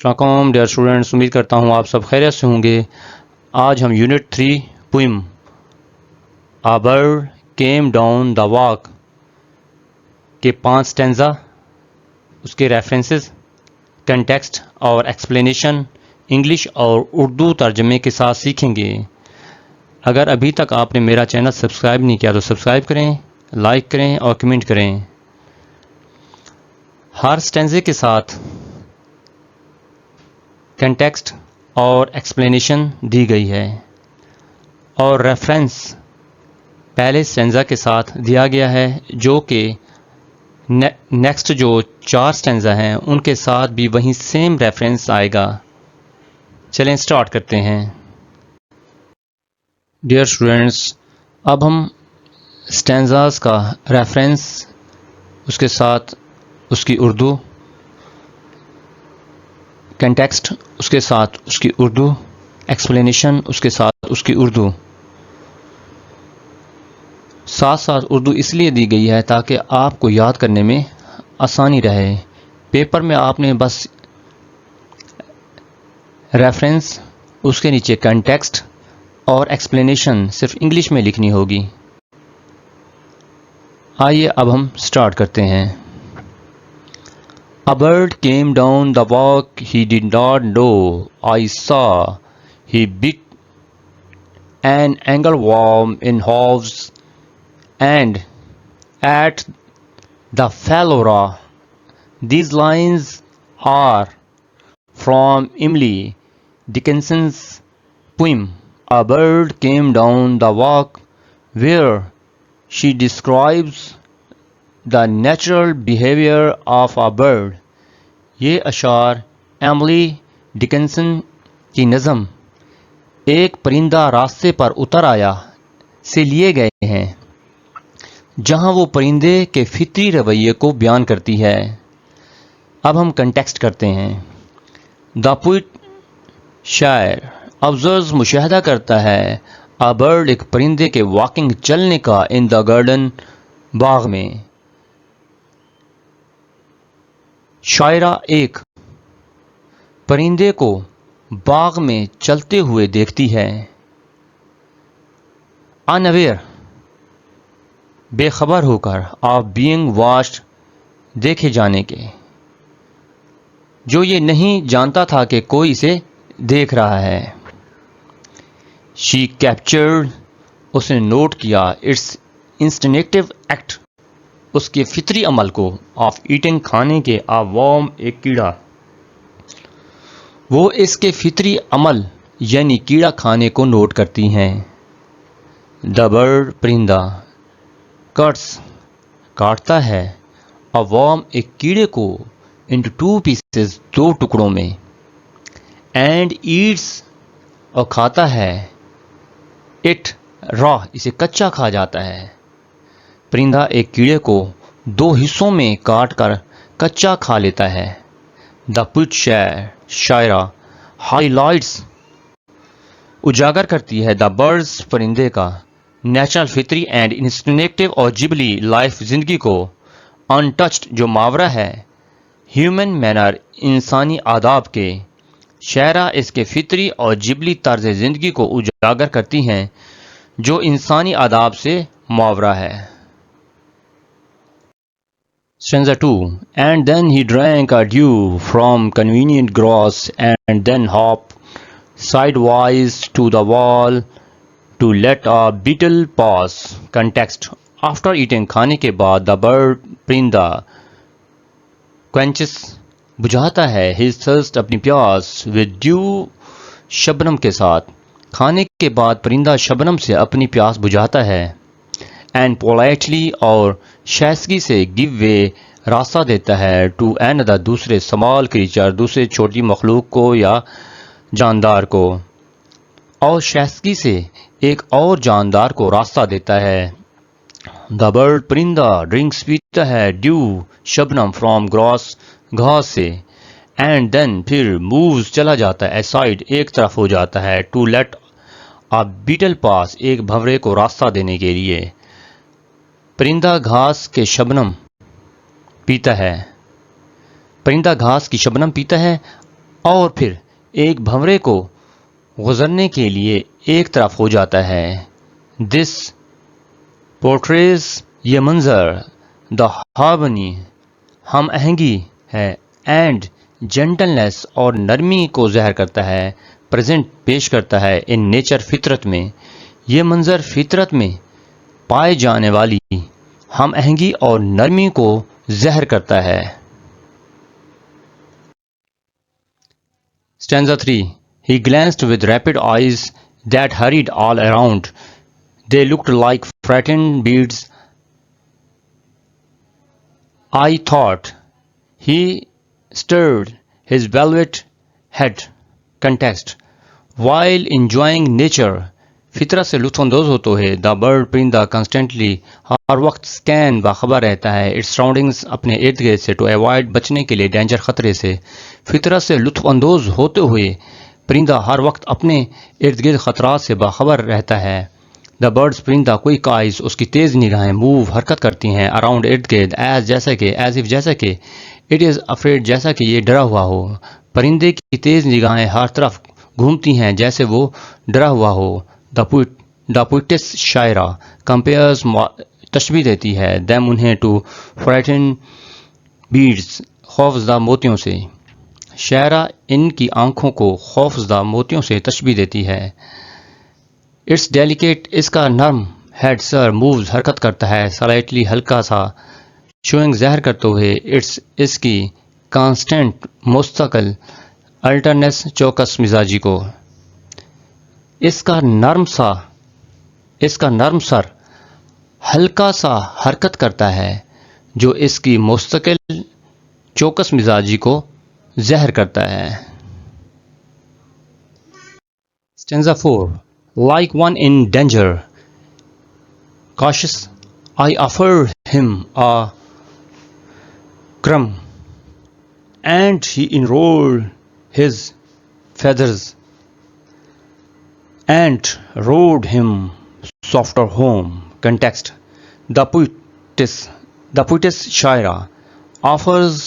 السلام علیکم dear students, امید کرتا ہوں آپ سب خیریت سے ہوں گے۔ آج ہم unit 3 poem A bird came down the walk کے 5 سٹینزا، اس کے ریفرنسز، کنٹیکسٹ اور ایکسپلینیشن انگلش اور اردو ترجمے کے ساتھ سیکھیں گے۔ اگر ابھی تک آپ نے میرا چینل سبسکرائب نہیں کیا تو سبسکرائب کریں، لائک کریں اور کمنٹ کریں۔ ہر سٹینزے کے ساتھ کنٹیکسٹ اور ایکسپلینیشن دی گئی ہے اور ریفرنس پہلے سٹینزا کے ساتھ دیا گیا ہے، جو کہ نیکسٹ جو 4 سٹینزا ہیں ان کے ساتھ بھی وہی سیم ریفرنس آئے گا۔ چلیں سٹارٹ کرتے ہیں۔ ڈیئر اسٹوڈنٹس، اب ہم سٹینزاز کا ریفرنس، اس کے ساتھ اس کی اردو، کنٹیکسٹ اس کے ساتھ اس کی اردو، ایکسپلینیشن اس کے ساتھ اس کی اردو، ساتھ ساتھ اردو اس لیے دی گئی ہے تاکہ آپ کو یاد کرنے میں آسانی رہے۔ پیپر میں آپ نے بس ریفرنس، اس کے نیچے کنٹیکسٹ اور ایکسپلینیشن صرف انگلش میں لکھنی ہوگی۔ آئیے اب ہم سٹارٹ کرتے ہیں۔ A bird came down the walk he did not know. I saw he bit an angleworm in halves and ate the fellow raw. These lines are from Emily Dickinson's poem A Bird Came Down the Walk, where she describes the natural behavior of a bird. یہ اشعار Emily Dickinson کی نظم ایک پرندہ راستے پر اتر آیا سے لیے گئے ہیں، جہاں وہ پرندے کے فطری رویے کو بیان کرتی ہے۔ اب ہم کنٹیکسٹ کرتے ہیں۔ دا پوئٹ شاعر آبزرز مشاہدہ کرتا ہے، a bird ایک پرندے کے واکنگ چلنے کا ان دا گارڈن باغ میں۔ شاعرہ ایک پرندے کو باغ میں چلتے ہوئے دیکھتی ہے۔ unaware بے خبر ہو کر، of being watched دیکھے جانے کے، جو یہ نہیں جانتا تھا کہ کوئی اسے دیکھ رہا ہے۔ she captured اس نے نوٹ کیا، its instinctive act اس کے فطری عمل کو، آف ایٹنگ کھانے کے، آ worm ایک کیڑا، وہ اس کے فطری عمل یعنی کیڑا کھانے کو نوٹ کرتی ہیں۔ دا برڈ پرندہ، کٹس کاٹتا ہے، آ worm ایک کیڑے کو، انٹو 2 pieces 2 ٹکڑوں میں، اینڈ ایٹس اور کھاتا ہے، اٹ را اسے کچا کھا جاتا ہے۔ پرندہ ایک کیڑے کو 2 حصوں میں کاٹ کر کچا کھا لیتا ہے۔ دا پوئٹ شاعرہ ہائی لائٹس اجاگر کرتی ہے، دا برڈز پرندے کا، نیچرل فطری اینڈ انسٹنکٹیو اور جبلی لائف زندگی کو، ان ٹچڈ جو ماورہ ہے، ہیومن مینر انسانی آداب کے، شاعرہ اس کے فطری اور جبلی طرز زندگی کو اجاگر کرتی ہیں جو انسانی آداب سے ماورہ ہے۔ Stanza 2 And then he drank a dew from convenient grass and then hopped sidewise to the wall to let a beetle pass. Context After eating کھانے کے بعد the bird پرندہ quenches بجھاتا ہے his thirst اپنی پیاس with dew شبنم کے ساتھ۔ کھانے کے بعد پرندہ شبنم سے اپنی پیاس بجھاتا ہے، and politely اور شائستگی سے give way راستہ دیتا ہے to another دوسرے small creature دوسرے چھوٹی مخلوق کو یا جاندار کو، اور شائستگی سے ایک اور جاندار کو راستہ دیتا ہے۔ the bird پرندہ drinks پیتا ہے dew شبنم from grass گھاس سے، and then پھر moves چلا جاتا ہے aside ایک طرف ہو جاتا ہے to let a beetle pass ایک بھنورے کو راستہ دینے کے لیے۔ پرندہ گھاس کے شبنم پیتا ہے، پرندہ گھاس کی شبنم پیتا ہے اور پھر ایک بھنورے کو گزرنے کے لیے ایک طرف ہو جاتا ہے. دس پورٹریز یہ منظر دا ہارمنی ہم آہنگی ہے اینڈ جینٹلنس اور نرمی کو ظاہر کرتا ہے پریزنٹ پیش کرتا ہے ان نیچر فطرت میں. یہ منظر فطرت میں پائے جانے والی ہم آہنگی اور نرمی کو ظاہر کرتا ہے. Stanza 3. He glanced with rapid eyes that hurried all around. They looked like frightened beads. I thought he stirred his velvet head. Context. While enjoying nature, فطرت سے لطف اندوز ہوتے ہے دا برڈ پرندہ کنسٹنٹلی ہر وقت اسکین باخبر رہتا ہے اٹس سراؤنڈنگس اپنے ارد گرد سے ٹو ایوائڈ بچنے کے لیے ڈینجر خطرے سے. فطرت سے لطف اندوز ہوتے ہوئے پرندہ ہر وقت اپنے ارد گرد خطرات سے باخبر رہتا ہے. دا برڈز پرندہ کوئک آئز اس کی تیز نگاہیں موو حرکت کرتی ہیں اراؤنڈ ارد گرد ایز جیسا کہ ایز اف جیسا کہ اٹ از افریڈ جیسا کہ یہ ڈرا ہوا ہو. پرندے کی تیز نگاہیں ہر طرف گھومتی ہیں جیسے وہ ڈرا ہوا ہو. دا پوئٹس شاعرہ کمپیئرز تشبیہ دیتی ہے دیم انہیں ٹو فرائٹن بیڈز خوفزدہ موتیوں سے. شاعرہ ان کی آنکھوں کو خوفزدہ موتیوں سے تشبیہ دیتی ہے. اٹس ڈیلیکیٹ اس کا نرم ہیڈ سر مووز حرکت کرتا ہے سلائٹلی ہلکا سا شوئنگ ظاہر کرتے ہوئے اٹس اس کی کانسٹنٹ مستقل الٹرنس چوکس مزاجی کو. اس کا نرم سر ہلکا سا حرکت کرتا ہے جو اس کی مستقل چوکس مزاجی کو ظاہر کرتا ہے. Stanza 4. Like one in danger, cautious, I offered him a crumb, and he enrolled his feathers and rode him softer home. Context. The poetess شاعرہ offers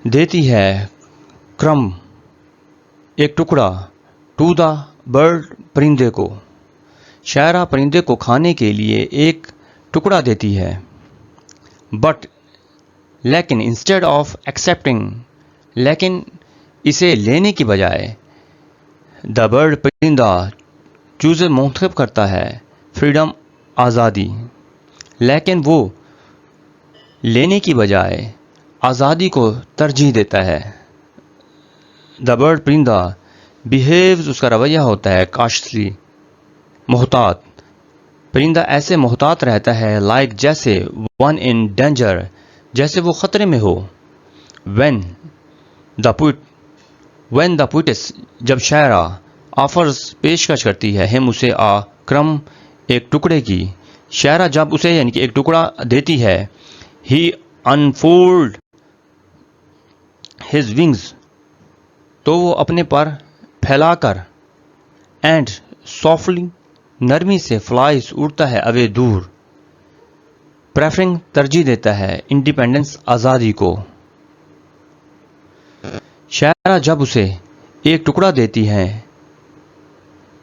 دیتی ہے crumb ایک ٹکڑا to the bird پرندے کو. شاعرہ پرندے کو کھانے کے لیے ایک ٹکڑا دیتی ہے بٹ لیکن انسٹیڈ آف ایکسیپٹنگ لیکن اسے لینے کی بجائے دا برڈ پرندہ چوزے منتخب کرتا ہے فریڈم آزادی لیکن وہ لینے کی بجائے آزادی کو ترجیح دیتا ہے. دا برڈ پرندہ بیہیوز اس کا رویہ ہوتا ہے کاشلی محتاط. پرندہ ایسے محتاط رہتا ہے لائک جیسے ون ان ڈینجر جیسے وہ خطرے میں ہو. وین دا پوئٹس جب شاعرہ آفرز پیشکش کرتی ہے ہم اسے آ کرم ایک ٹکڑے کی. شاعرہ جب اسے یعنی کہ ایک ٹکڑا دیتی ہے ہی انفولڈ ہز ونگز تو وہ اپنے پر پھیلا کر اینڈ سافٹلی نرمی سے فلائز اڑتا ہے اوے دور. پریفرنگ ترجیح دیتا ہے انڈیپینڈنس آزادی کو. شاعرہ جب اسے ایک ٹکڑا دیتی ہے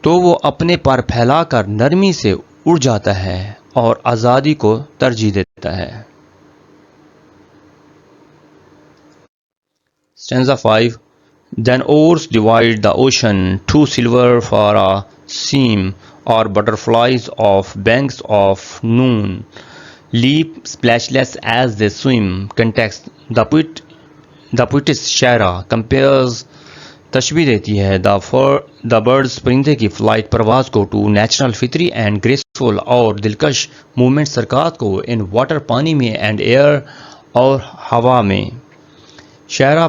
تو وہ اپنے پر پھیلا کر نرمی سے اڑ جاتا ہے اور آزادی کو ترجیح دیتا ہے. Stanza 5. Then oars divide the ocean, two silver for a seam, or butterflies of banks of noon leap splashless as they swim. Context. The poetess شاعرہ compares تشبیہ دیتی ہے دا برڈز پرندے کی فلائٹ پرواز کو ٹو نیچرل فطری and graceful اور دلکش movement حرکات کو ان واٹر پانی میں اینڈ ایئر اور ہوا میں. شاعرہ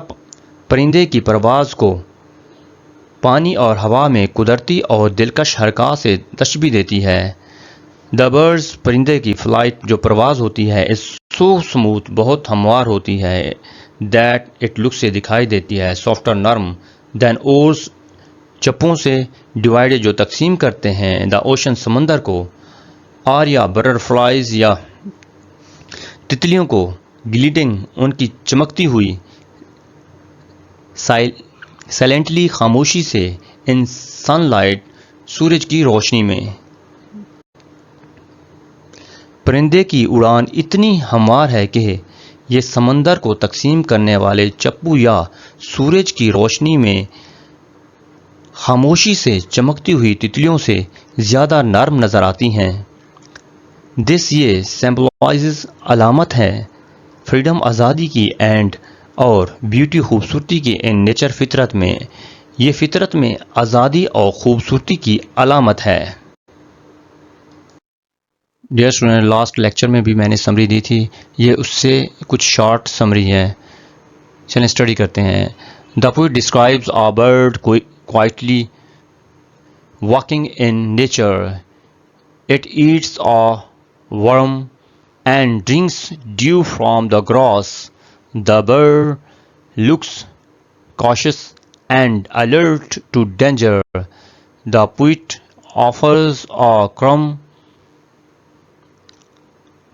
پرندے کی پرواز کو پانی اور ہوا میں قدرتی اور دلکش حرکات سے تشبیہ دیتی ہے. دا برڈز پرندے کی فلائٹ جو پرواز ہوتی ہے اس سو سموتھ بہت ہموار ہوتی ہے دیٹ اٹ لک سے دکھائی دیتی ہے سافٹر نرم دین اورس چپوں سے ڈیوائڈ جو تقسیم کرتے ہیں دا اوشن سمندر کو آر یا بٹر فلائز یا تتلیوں کو گلیٹنگ ان کی چمکتی ہوئی سائلنٹلی خاموشی سے ان سن لائٹ سورج کی روشنی میں. پرندے کی اڑان اتنی ہموار ہے کہ یہ سمندر کو تقسیم کرنے والے چپو یا سورج کی روشنی میں خاموشی سے چمکتی ہوئی تتلیوں سے زیادہ نرم نظر آتی ہیں. دس یہ سمبلائزز علامت ہے فریڈم آزادی کی اینڈ اور بیوٹی خوبصورتی کی ان نیچر فطرت میں. یہ فطرت میں آزادی اور خوبصورتی کی علامت ہے. ڈیئر اسٹوڈنٹ، لاسٹ لیکچر میں بھی میں نے سمری دی تھی، یہ اس سے کچھ شارٹ سمری ہے. چلیں اسٹڈی کرتے ہیں. The poet describes a bird quietly walking in nature. It eats a worm and drinks dew from the grass. The bird looks cautious and alert to danger. The poet offers a crumb,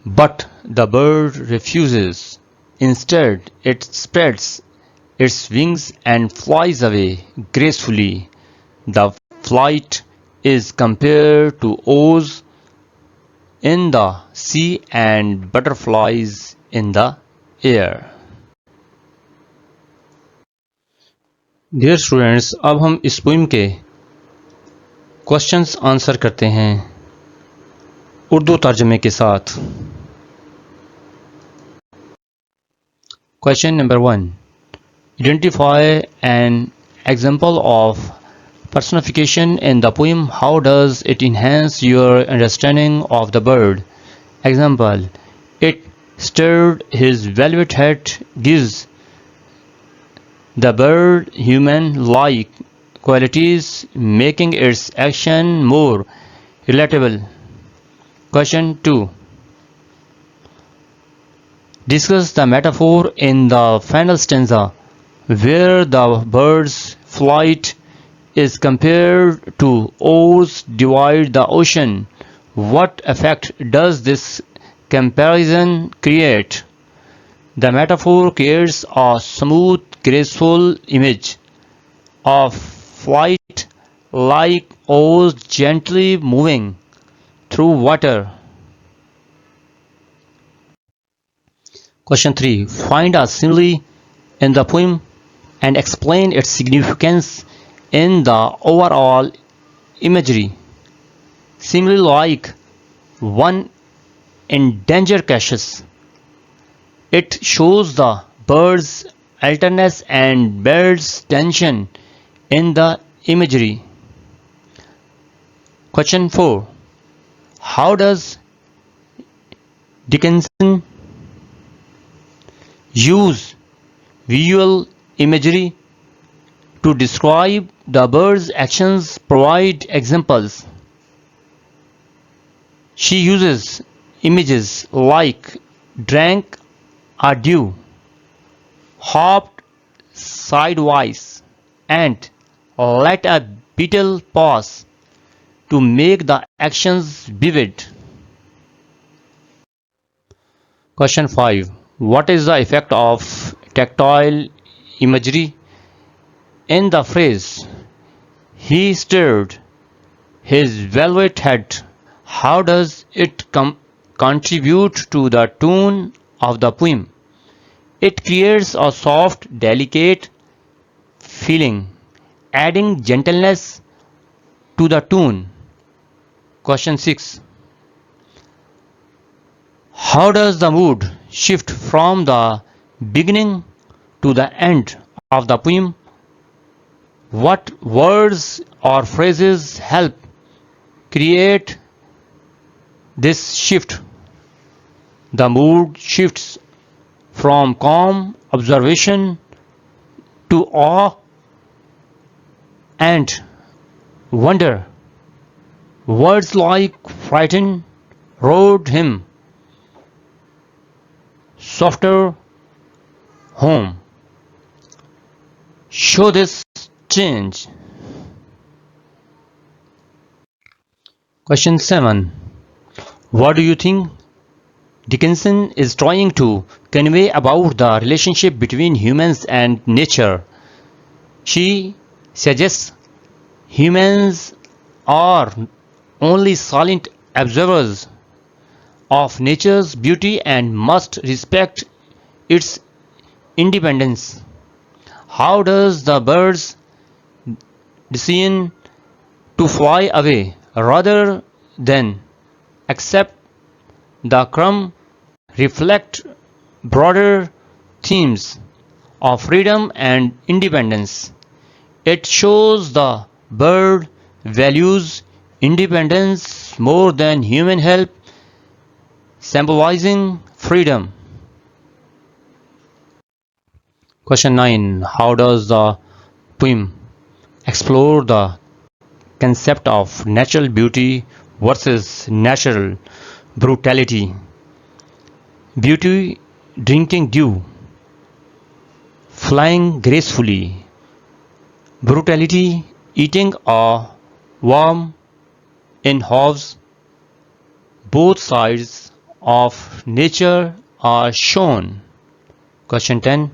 but the bird refuses. Instead, it spreads its wings and flies away gracefully. The flight is compared to oars in the sea and butterflies in the air. Dear students, اب ہم اس poem کے questions answer کرتے ہیں اردو ترجمے کے ساتھ. Question number 1. Identify an example of personification in the poem. How does it enhance your understanding of the bird? Example: it stirred his velvet head, gives the bird human-like qualities, making its action more relatable. Question 2. Discuss the metaphor in the final stanza where the bird's flight is compared to oars divide the ocean. What effect does this comparison create? The metaphor creates a smooth, graceful image of flight like oars gently moving through water. Question 3. Find a simile in the poem and explain its significance in the overall imagery. Simile like: one in danger caches. It shows the bird's alertness and builds tension in the imagery. Question 4. How does Dickinson use visual imagery to describe the bird's actions? Provide examples. She uses images like drank a dew, hopped sidewise, and let a beetle pass to make the actions vivid. Question 5. What is the effect of tactile imagery in the phrase "he stirred his velvet head"? How does it contribute to the tone of the poem? It creates a soft, delicate feeling, adding gentleness to the tune. Question 6. How does the mood shift from the beginning to the end of the poem? What words or phrases help create this shift? The mood shifts from calm observation to awe and wonder. Words like frighten, rode him, softer home show this change. Question 7. What do you think Dickinson is trying to convey about the relationship between humans and nature? She suggests humans are only silent observers of nature's beauty and must respect its independence. How does the bird's decision to fly away rather than accept the crumb reflect broader themes of freedom and independence? It shows the bird values independence more than human help, symbolizing freedom. Question 9. How does the poem explore the concept of natural beauty versus natural brutality? Beauty drinking dew, flying gracefully. Brutality eating a worm in halves. Both sides of nature are shown. Question 10.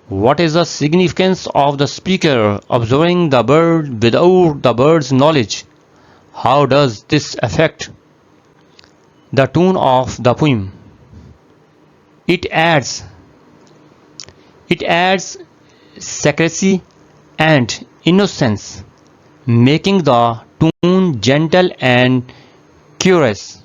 What is the significance of the speaker observing the bird without the bird's knowledge? How does this affect the tone of the poem? It adds secrecy and innocence, making the tone gentle and curious.